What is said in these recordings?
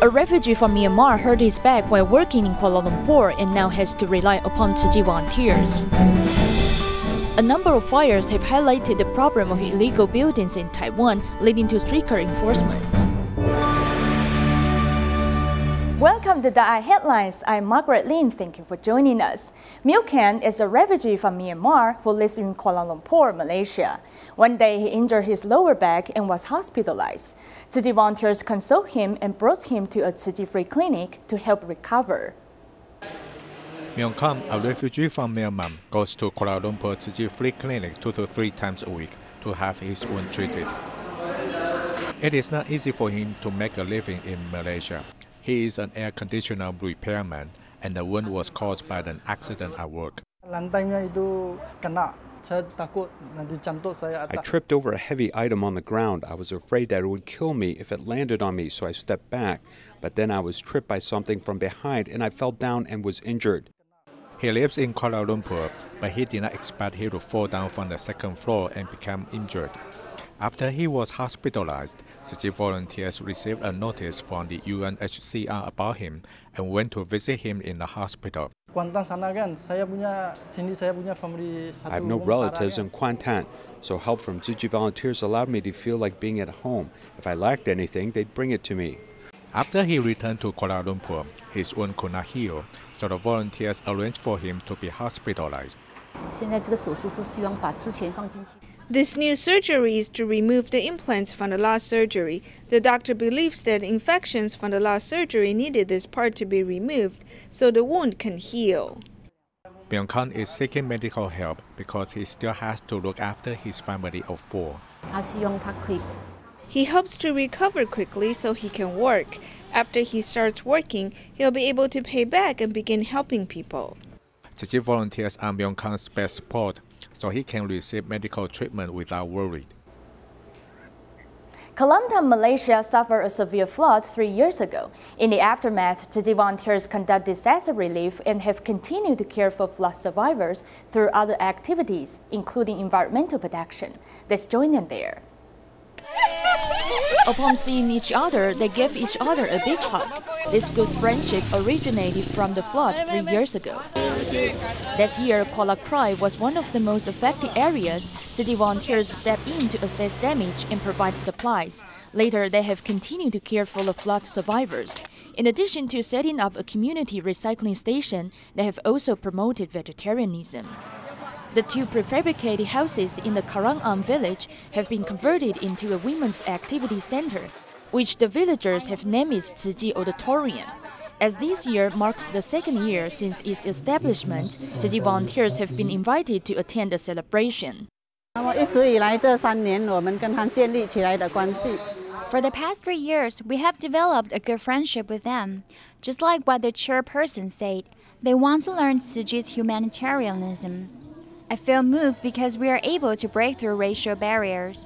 A refugee from Myanmar hurt his back while working in Kuala Lumpur and now has to rely upon Tzu Chi volunteers. A number of fires have highlighted the problem of illegal buildings in Taiwan, leading to stricter enforcement. Welcome to DaAi Headlines. I'm Margaret Lin. Thank you for joining us. Myo Ken is a refugee from Myanmar who lives in Kuala Lumpur, Malaysia. One day he injured his lower back and was hospitalized. Tzu Chi volunteers consoled him and brought him to a Tzu Chi free clinic to help recover. Myo Ken, a refugee from Myanmar, goes to Kuala Lumpur Tzu Chi free clinic 2 to 3 times a week to have his wound treated. It is not easy for him to make a living in Malaysia. He is an air conditioner repairman, and the wound was caused by an accident at work. I tripped over a heavy item on the ground. I was afraid that it would kill me if it landed on me, so I stepped back. But then I was tripped by something from behind, and I fell down and was injured. He lives in Kuala Lumpur, but he did not expect he would fall down from the second floor and become injured. After he was hospitalized, Tzu Chi volunteers received a notice from the UNHCR about him and went to visit him in the hospital. I have no relatives in Kuantan, so help from Tzu Chi volunteers allowed me to feel like being at home. If I lacked anything, they'd bring it to me. After he returned to Kuala Lumpur, his wound could not heal, so the volunteers arranged for him to be hospitalized. This new surgery is to remove the implants from the last surgery. The doctor believes that infections from the last surgery needed this part to be removed so the wound can heal. Myo Ken is seeking medical help because he still has to look after his family of 4. He hopes to recover quickly so he can work. After he starts working, he'll be able to pay back and begin helping people. Tzu Chi volunteers are Myo Ken's best support, so he can receive medical treatment without worry. Kelantan, Malaysia suffered a severe flood 3 years ago. In the aftermath, Tzu Chi volunteers conduct disaster relief and have continued to care for flood survivors through other activities, including environmental protection. Let's join them there. Upon seeing each other, they gave each other a big hug. This good friendship originated from the flood 3 years ago. This year, Kuala Krai was one of the most affected areas. Tzu Chi volunteers stepped in to assess damage and provide supplies. Later, they have continued to care for the flood survivors. In addition to setting up a community recycling station, they have also promoted vegetarianism. The 2 prefabricated houses in the Karang village have been converted into a women's activity center, which the villagers have named its Tzu Chi Auditorium. As this year marks the 2nd year since its establishment, Tzu Chi volunteers have been invited to attend the celebration. For the past 3 years, we have developed a good friendship with them. Just like what the chairperson said, they want to learn Tzu Chi's humanitarianism. I feel moved because we are able to break through racial barriers.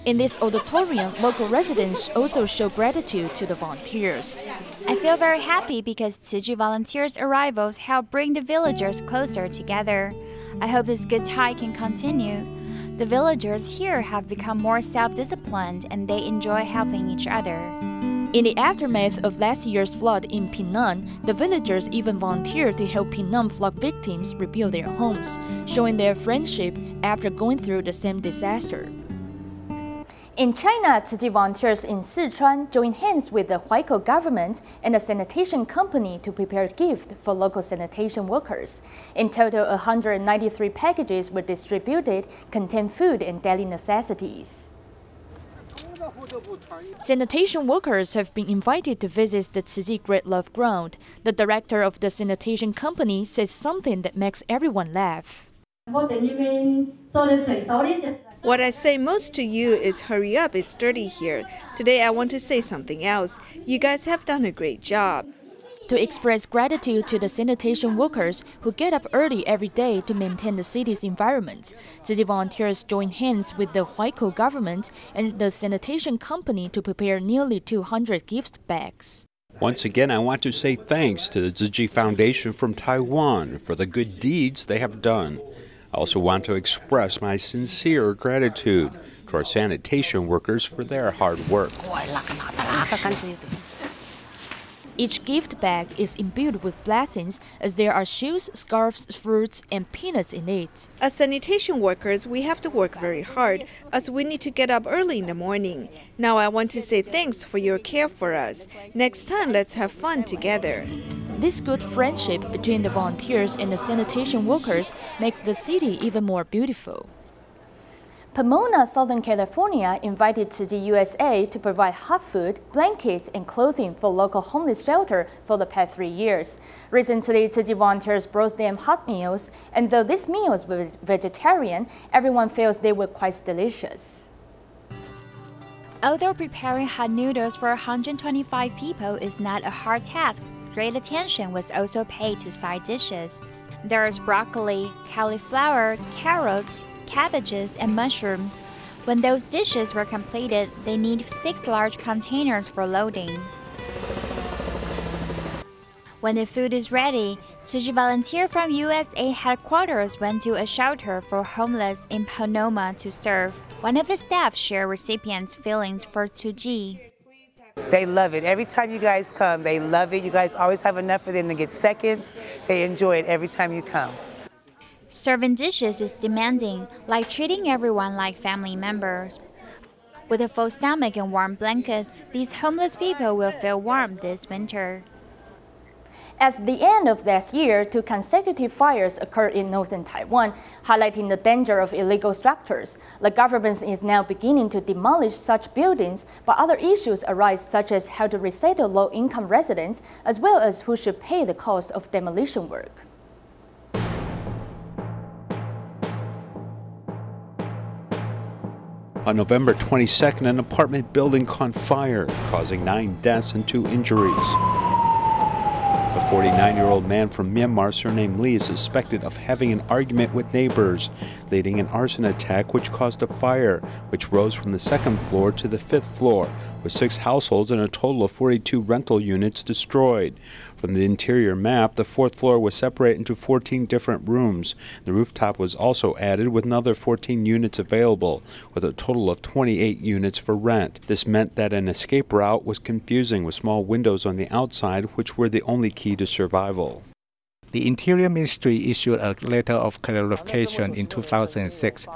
In this auditorium, local residents also show gratitude to the volunteers. I feel very happy because Tzu Chi volunteers' arrivals help bring the villagers closer together. I hope this good tie can continue. The villagers here have become more self-disciplined and they enjoy helping each other. In the aftermath of last year's flood in Penang, the villagers even volunteered to help Penang flood victims rebuild their homes, showing their friendship after going through the same disaster. In China, Tzu Chi volunteers in Sichuan joined hands with the Huaiko government and a sanitation company to prepare gifts for local sanitation workers. In total, 193 packages were distributed, containing food and daily necessities. Sanitation workers have been invited to visit the Tzu Chi Great Love Ground. The director of the sanitation company says something that makes everyone laugh. What I say most to you is hurry up, it's dirty here. Today I want to say something else. You guys have done a great job. To express gratitude to the sanitation workers who get up early every day to maintain the city's environment, Tzu Chi volunteers joined hands with the Huaiko government and the sanitation company to prepare nearly 200 gift bags. Once again, I want to say thanks to the Tzu Chi Foundation from Taiwan for the good deeds they have done. I also want to express my sincere gratitude to our sanitation workers for their hard work. Each gift bag is imbued with blessings as there are shoes, scarves, fruits, and peanuts in it. As sanitation workers, we have to work very hard as we need to get up early in the morning. Now I want to say thanks for your care for us. Next time, let's have fun together. This good friendship between the volunteers and the sanitation workers makes the city even more beautiful. Pomona, Southern California, invited Tzu Chi USA to provide hot food, blankets, and clothing for local homeless shelter for the past 3 years. Recently, Tzu Chi volunteers brought them hot meals, and though these meals were vegetarian, everyone feels they were quite delicious. Although preparing hot noodles for 125 people is not a hard task, great attention was also paid to side dishes. There's broccoli, cauliflower, carrots, cabbages, and mushrooms. When those dishes were completed, they need 6 large containers for loading. When the food is ready, Tzu Chi volunteer from USA headquarters went to a shelter for homeless in Pomona to serve. One of the staff shared recipients' feelings for Tzu Chi. They love it. Every time you guys come, they love it. You guys always have enough for them to get seconds. They enjoy it every time you come. Serving dishes is demanding, like treating everyone like family members. With a full stomach and warm blankets, these homeless people will feel warm this winter. At the end of last year, 2 consecutive fires occurred in northern Taiwan, highlighting the danger of illegal structures. The government is now beginning to demolish such buildings, but other issues arise such as how to resettle low-income residents, as well as who should pay the cost of demolition work. On November 22nd, an apartment building caught fire, causing 9 deaths and 2 injuries. A 49-year-old man from Myanmar, surnamed Lee, is suspected of having an argument with neighbors, leading an arson attack which caused a fire, which rose from the 2nd floor to the 5th floor, with 6 households and a total of 42 rental units destroyed. From the interior map, the 4th floor was separated into 14 different rooms. The rooftop was also added with another 14 units available, with a total of 28 units for rent. This meant that an escape route was confusing with small windows on the outside, which were the only key to survival. The Interior Ministry issued a letter of clarification in 2006,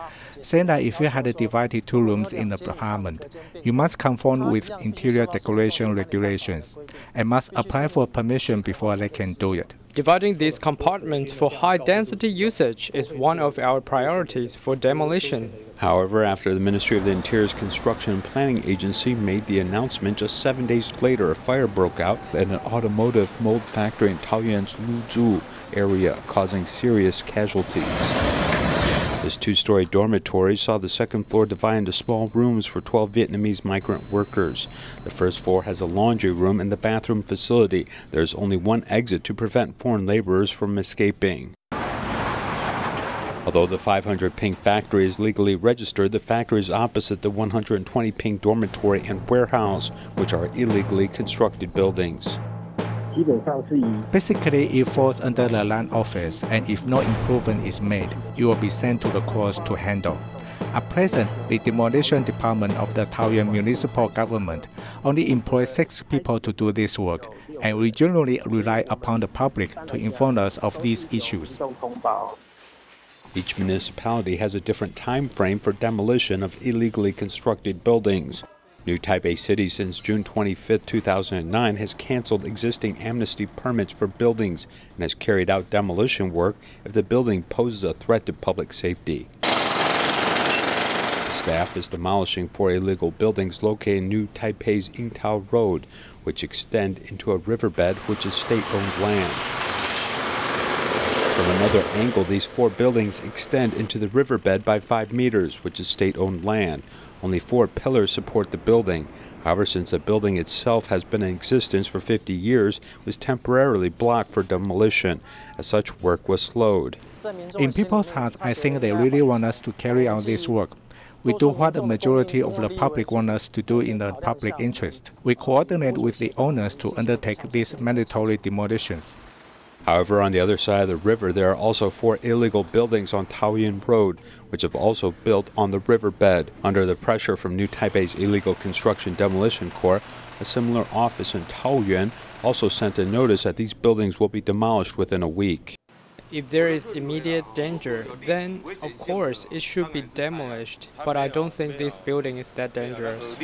saying that if you had divided 2 rooms in an apartment, you must conform with interior decoration regulations and must apply for permission before they can do it. Dividing these compartments for high-density usage is one of our priorities for demolition. However, after the Ministry of the Interior's Construction and Planning Agency made the announcement, just 7 days later a fire broke out at an automotive mold factory in Taoyuan's Luzhu area, causing serious casualties. This 2-story dormitory saw the 2nd floor divided into small rooms for 12 Vietnamese migrant workers. The 1st floor has a laundry room and the bathroom facility. There is only one exit to prevent foreign laborers from escaping. Although the 500 ping factory is legally registered, the factory is opposite the 120 ping dormitory and warehouse, which are illegally constructed buildings. Basically, it falls under the land office, and if no improvement is made, it will be sent to the courts to handle. At present, the demolition department of the Taoyuan municipal government only employs 6 people to do this work, and we generally rely upon the public to inform us of these issues. Each municipality has a different time frame for demolition of illegally constructed buildings. New Taipei City since June 25, 2009 has canceled existing amnesty permits for buildings and has carried out demolition work if the building poses a threat to public safety. The staff is demolishing 4 illegal buildings located in New Taipei's Yingtao Road, which extend into a riverbed which is state-owned land. From another angle, these 4 buildings extend into the riverbed by 5 meters, which is state-owned land. Only 4 pillars support the building. However, since the building itself has been in existence for 50 years, it was temporarily blocked for demolition, as such work was slowed. In people's hearts, I think they really want us to carry on this work. We do what the majority of the public want us to do in the public interest. We coordinate with the owners to undertake these mandatory demolitions. However, on the other side of the river, there are also 4 illegal buildings on Taoyuan Road, which have also built on the riverbed. Under the pressure from New Taipei's Illegal Construction Demolition Corps, a similar office in Taoyuan also sent a notice that these buildings will be demolished within a week. If there is immediate danger, then, of course, it should be demolished. But I don't think this building is that dangerous.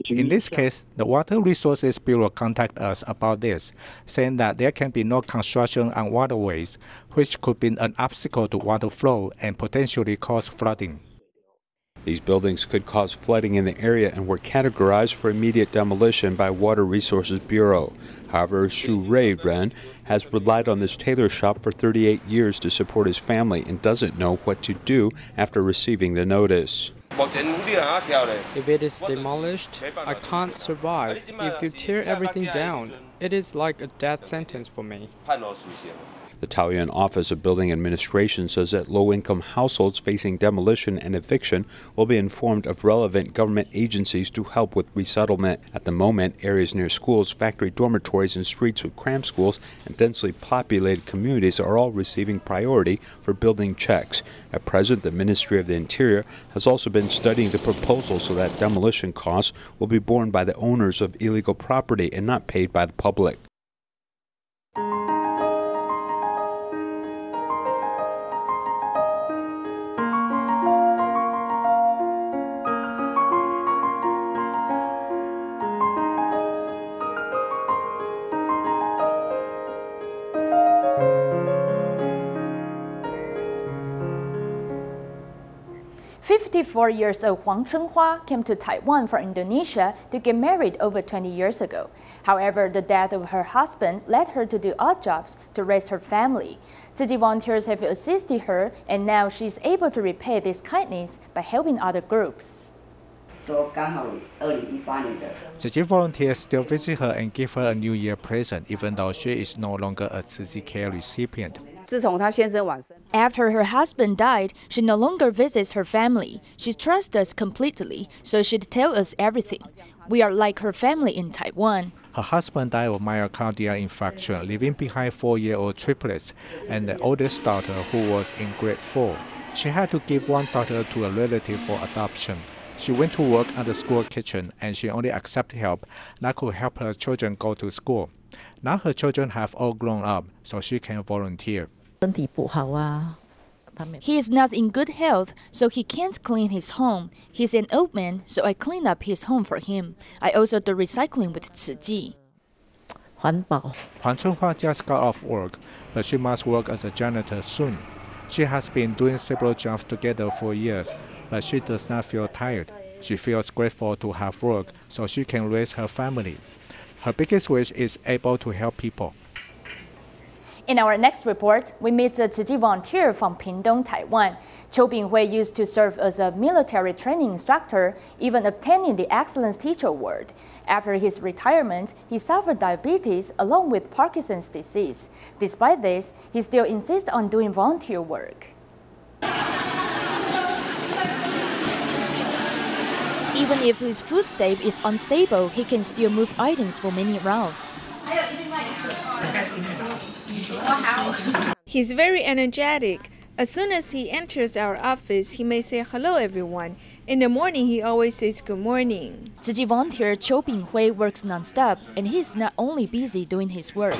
In this case, the Water Resources Bureau contacted us about this, saying that there can be no construction on waterways, which could be an obstacle to water flow and potentially cause flooding. These buildings could cause flooding in the area and were categorized for immediate demolition by Water Resources Bureau. However, Shu Rui Ren has relied on this tailor shop for 38 years to support his family and doesn't know what to do after receiving the notice. If it is demolished, I can't survive. If you tear everything down, it is like a death sentence for me. The Taoyuan Office of Building Administration says that low-income households facing demolition and eviction will be informed of relevant government agencies to help with resettlement. At the moment, areas near schools, factory dormitories, and streets with cramped schools and densely populated communities are all receiving priority for building checks. At present, the Ministry of the Interior has also been studying the proposal so that demolition costs will be borne by the owners of illegal property and not paid by the public. "54-year-old Huang Chunhua came to Taiwan from Indonesia to get married over 20 years ago. However, the death of her husband led her to do odd jobs to raise her family. Tzu Chi volunteers have assisted her, and now she is able to repay this kindness by helping other groups. Tzu Chi volunteers still visit her and give her a New Year present, even though she is no longer a Tzu Chi care recipient. After her husband died, she no longer visits her family. She trusts us completely, so she'd tell us everything. We are like her family in Taiwan. Her husband died of myocardial infarction, leaving behind 4-year-old triplets and the oldest daughter who was in grade 4. She had to give one daughter to a relative for adoption. She went to work at the school kitchen, and she only accepted help that could help her children go to school. Now her children have all grown up, so she can volunteer. He is not in good health, so he can't clean his home. He's an old man, so I clean up his home for him. I also do recycling with Tzu Chi. Huang Chunhua just got off work, but she must work as a janitor soon. She has been doing several jobs together for years, but she does not feel tired. She feels grateful to have work so she can raise her family. Her biggest wish is able to help people. In our next report, we meet a Tzu Chi volunteer from Pingtung, Taiwan. Qiu Binghui used to serve as a military training instructor, even obtaining the Excellence Teacher Award. After his retirement, he suffered diabetes along with Parkinson's disease. Despite this, he still insists on doing volunteer work. Even if his footstep is unstable, he can still move items for many rounds. He's very energetic. As soon as he enters our office, he may say hello everyone. In the morning, he always says good morning. Tzu Chi volunteer Qiu Binghui works non-stop, and he's not only busy doing his work.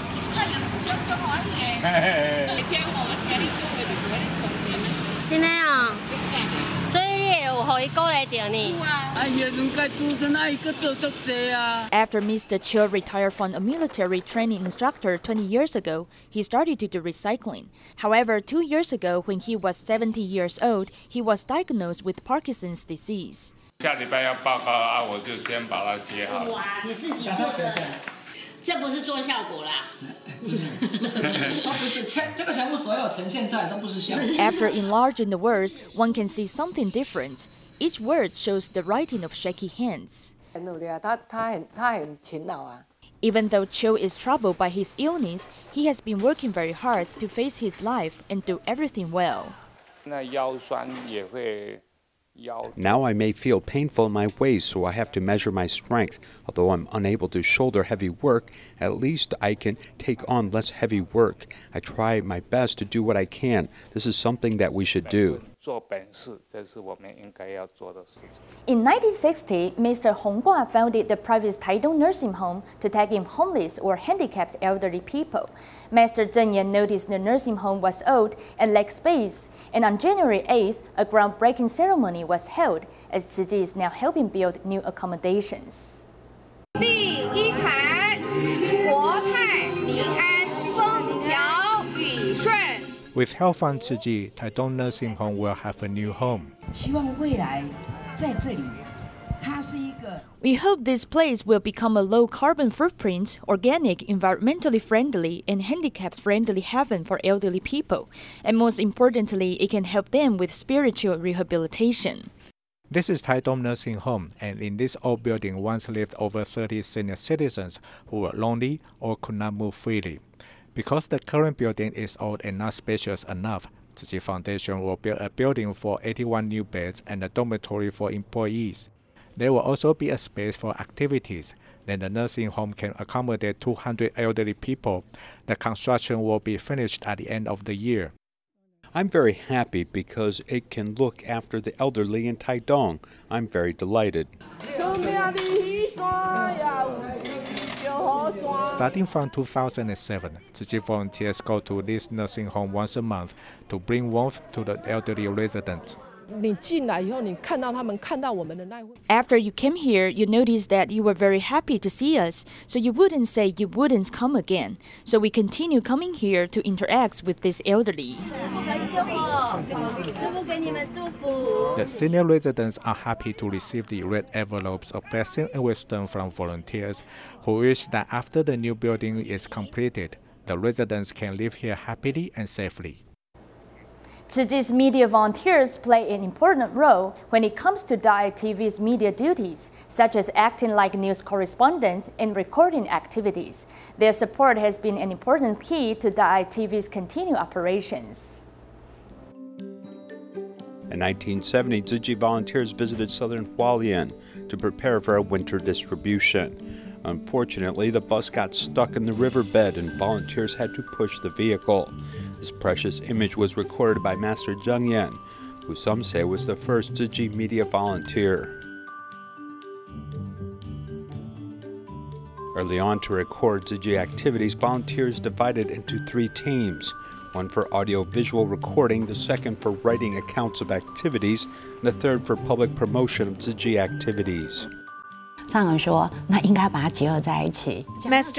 After Mr. Qiu retired from a military training instructor 20 years ago, he started to do recycling. However, 2 years ago, when he was 70 years old, he was diagnosed with Parkinson's disease. After enlarging the words, one can see something different. Each word shows the writing of shaky hands. Even though Qiu is troubled by his illness, he has been working very hard to face his life and do everything well. Now I may feel painful in my waist, so I have to measure my strength. Although I'm unable to shoulder heavy work, at least I can take on less heavy work. I try my best to do what I can. This is something that we should do. In 1960, Mr. Hong Gua founded the private Taidong nursing home to take in homeless or handicapped elderly people. Master Zheng Yan noticed the nursing home was old and lacked space, and on January 8th, a groundbreaking ceremony was held, as Tzu Chi is now helping build new accommodations. With help from Tzu Chi, Taidong Nursing Home will have a new home. We hope this place will become a low-carbon footprint, organic, environmentally friendly, and handicap-friendly haven for elderly people. And most importantly, it can help them with spiritual rehabilitation. This is Taidong Nursing Home, and in this old building once lived over 30 senior citizens who were lonely or could not move freely. Because the current building is old and not spacious enough, Tzu Chi Foundation will build a building for 81 new beds and a dormitory for employees. There will also be a space for activities. Then the nursing home can accommodate 200 elderly people. The construction will be finished at the end of the year. I'm very happy because it can look after the elderly in Taidong. I'm very delighted. Starting from 2007, Tzu Chi volunteers go to this nursing home once a month to bring warmth to the elderly residents. After you came here, you noticed that you were very happy to see us, so you wouldn't say you wouldn't come again. So we continue coming here to interact with this elderly. The senior residents are happy to receive the red envelopes of blessing and wisdom from volunteers who wish that after the new building is completed, the residents can live here happily and safely. Tzu Chi's media volunteers play an important role when it comes to DaAi TV's media duties, such as acting like news correspondents and recording activities. Their support has been an important key to DaAi TV's continued operations. In 1970, Tzu Chi volunteers visited southern Hualien to prepare for a winter distribution. Unfortunately, the bus got stuck in the riverbed and volunteers had to push the vehicle. This precious image was recorded by Master Zheng Yan, who some say was the first Tzu Chi media volunteer. Early on to record Tzu Chi activities, volunteers divided into 3 teams. One for audio-visual recording, the second for writing accounts of activities, and the third for public promotion of Tzu Chi activities. Master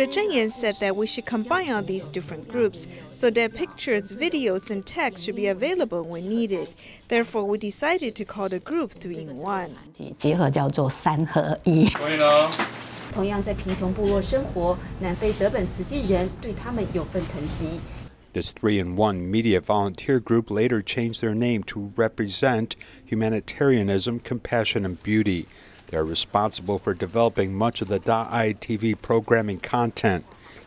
Zheng Yan said that we should combine all these different groups so that pictures, videos, and text should be available when needed. Therefore, we decided to call the group 3-in-1. 同样在贫穷部落生活，南非德本慈济人对他们有份疼惜。 This 3-in-1 media volunteer group later changed their name to represent humanitarianism, compassion, and beauty. They are responsible for developing much of the DaAi TV programming content,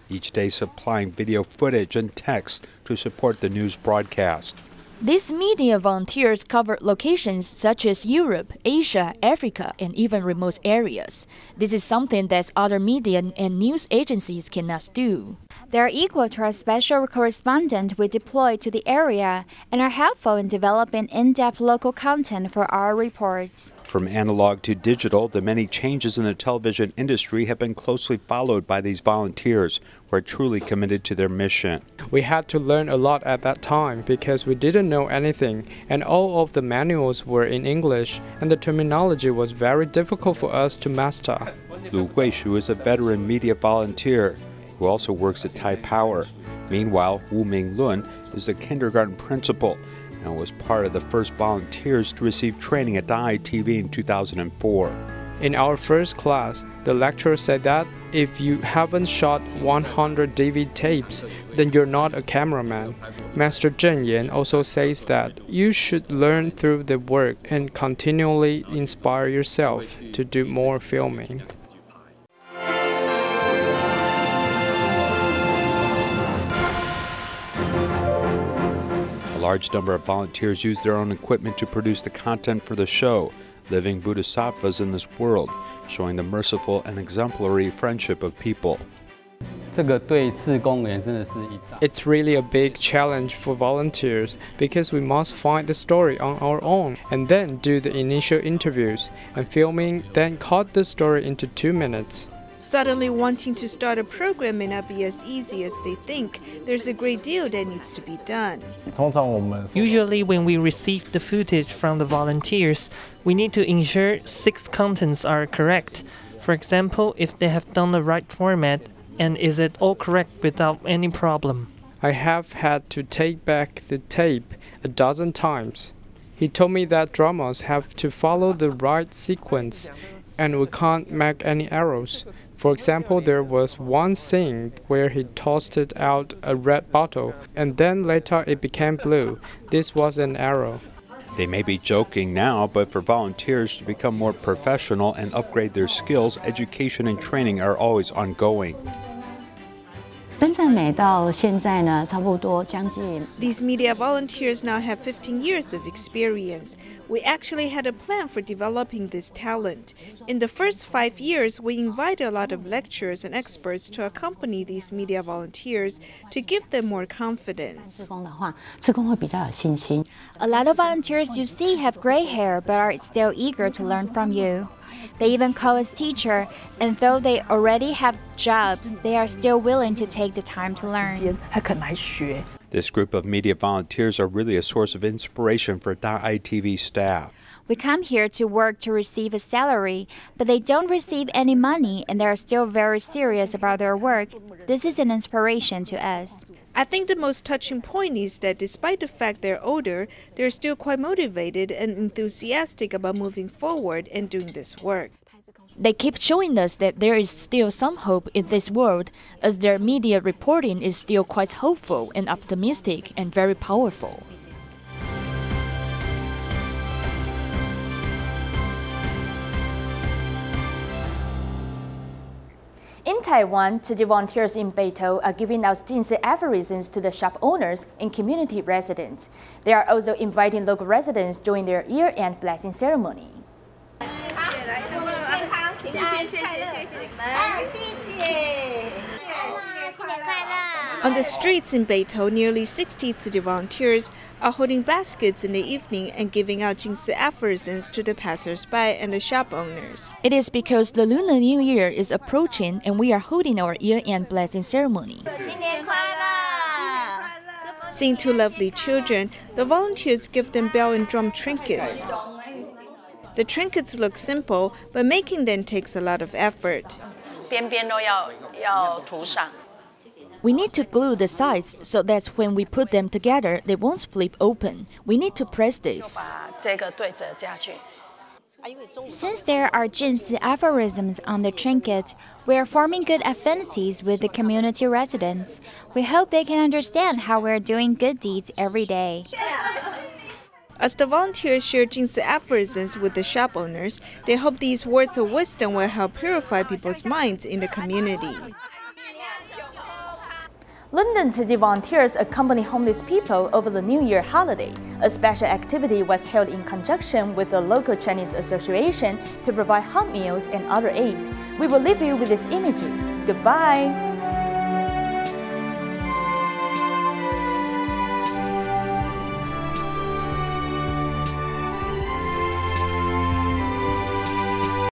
each day supplying video footage and text to support the news broadcast. These media volunteers cover locations such as Europe, Asia, Africa, and even remote areas. This is something that other media and news agencies cannot do. They are equal to our special correspondent we deploy to the area and are helpful in developing in-depth local content for our reports. From analog to digital, the many changes in the television industry have been closely followed by these volunteers who are truly committed to their mission. We had to learn a lot at that time because we didn't know anything, and all of the manuals were in English, and the terminology was very difficult for us to master. Lu Guishu is a veteran media volunteer who also works at Tai Power. Meanwhile, Wu Minglun is the kindergarten principal and was part of the first volunteers to receive training at DaAi TV in 2004. In our first class, the lecturer said that if you haven't shot 100 DVD tapes, then you're not a cameraman. Master Zheng Yan also says that you should learn through the work and continually inspire yourself to do more filming. A large number of volunteers use their own equipment to produce the content for the show, Living Bodhisattvas in This World, showing the merciful and exemplary friendship of people. It's really a big challenge for volunteers because we must find the story on our own and then do the initial interviews and filming, then cut the story into 2 minutes. Suddenly wanting to start a program may not be as easy as they think. There's a great deal that needs to be done. Usually when we receive the footage from the volunteers, we need to ensure 6 contents are correct. For example, if they have done the right format, and is it all correct without any problem. I have had to take back the tape a dozen times. He told me that dramas have to follow the right sequence and we can't make any errors. For example, there was one scene where he tossed out a red bottle and then later it became blue. This was an error. They may be joking now, but for volunteers to become more professional and upgrade their skills, education and training are always ongoing. These media volunteers now have 15 years of experience. We actually had a plan for developing this talent. In the first 5 years, we invited a lot of lecturers and experts to accompany these media volunteers to give them more confidence. A lot of volunteers you see have gray hair but are still eager to learn from you. They even call us teacher, and though they already have jobs, they are still willing to take the time to learn. This group of media volunteers are really a source of inspiration for DaAi TV staff. We come here to work to receive a salary, but they don't receive any money and they are still very serious about their work. This is an inspiration to us. I think the most touching point is that despite the fact they're older, they're still quite motivated and enthusiastic about moving forward and doing this work. They keep showing us that there is still some hope in this world, as their media reporting is still quite hopeful and optimistic and very powerful. In Taiwan, Tzu Chi volunteers in Beitou are giving out Jin Si aphorisms to the shop owners and community residents. They are also inviting local residents during their year-end blessing ceremony. On the streets in Beitou, nearly 60 Tzu Chi volunteers are holding baskets in the evening and giving out Jin Si aphorisms to the passers-by and the shop owners. It is because the Lunar New Year is approaching and we are holding our year-end blessing ceremony. Seeing 2 lovely children, the volunteers give them bell and drum trinkets. The trinkets look simple, but making them takes a lot of effort. We need to glue the sides so that when we put them together, they won't flip open. We need to press this. Since there are Jin Si aphorisms on the trinket, we are forming good affinities with the community residents. We hope they can understand how we are doing good deeds every day. As the volunteers share Jin Si aphorisms with the shop owners, they hope these words of wisdom will help purify people's minds in the community. London Tzu Chi volunteers accompany homeless people over the New Year holiday. A special activity was held in conjunction with a local Chinese association to provide hot meals and other aid. We will leave you with these images. Goodbye!